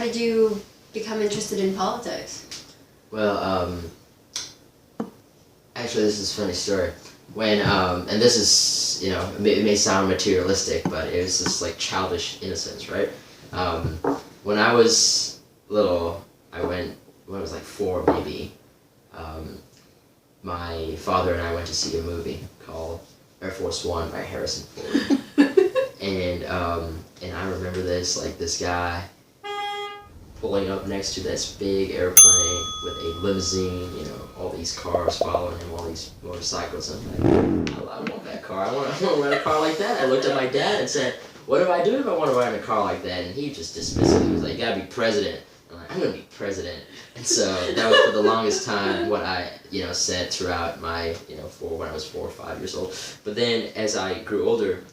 did you become interested in politics? Well, actually, this is a funny story. When, and this is, it may sound materialistic, but it was just like childish innocence, right? When I was little, when I was like 4 maybe, my father and I went to see a movie called Air Force One by Harrison Ford. And I remember this guy pulling up next to this big airplane with a limousine, all these cars following him, all these motorcycles. I'm like, I want that car. I want to ride a car like that. I looked at my dad and said, what do I do if I want to ride a car like that? And he just dismissed it. He was like, you gotta be president. I'm like, I'm gonna be president. And so that was for the longest time what I, said throughout my, when I was 4 or 5 years old. But then as I grew older,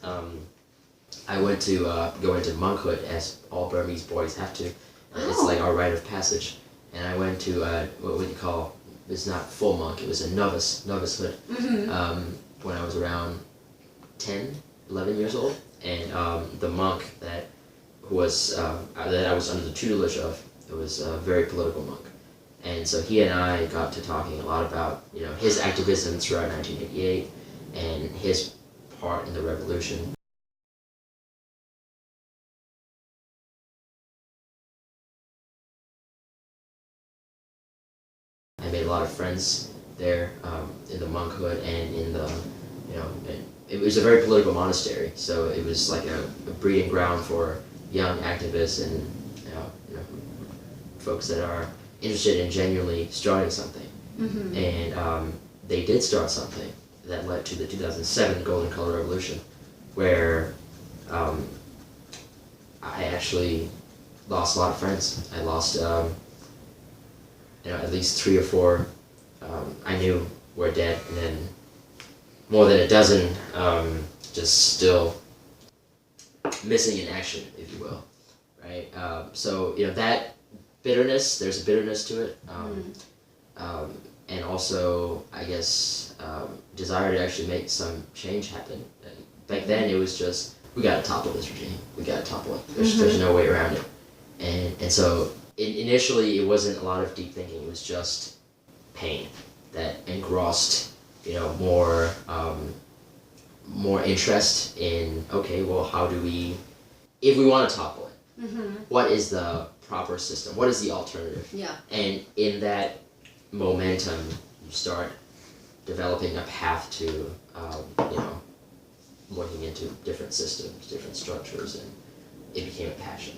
I went to go into monkhood, as all Burmese boys have to. It's like our rite of passage. And I went to what would you call, it's not full monk, it was a novicehood, when I was around 10, 11 years old. And the monk that I was under the tutelage of, it was a very political monk. And so he and I got to talking a lot about, his activism throughout 1988 and his part in the revolution. I made a lot of friends there in the monkhood and in the, and it was a very political monastery, so it was like a breeding ground for young activists and folks that are interested in genuinely starting something. And they did start something that led to the 2007 Golden Color Revolution, where I actually lost a lot of friends. I lost at least 3 or 4 I knew were dead, and then more than a dozen just still missing in action, if you will, right? So that bitterness, there's a bitterness to it, and also I guess desire to actually make some change happen. And back then it was just, we gotta topple this regime, we gotta topple it. There's no way around it, and so initially it wasn't a lot of deep thinking. It was just pain that engrossed more interest in, okay, well, how do we, if we want to topple it, what is the proper system? What is the alternative? Yeah. And in that momentum, you start developing a path to, looking into different systems, different structures, and it became a passion.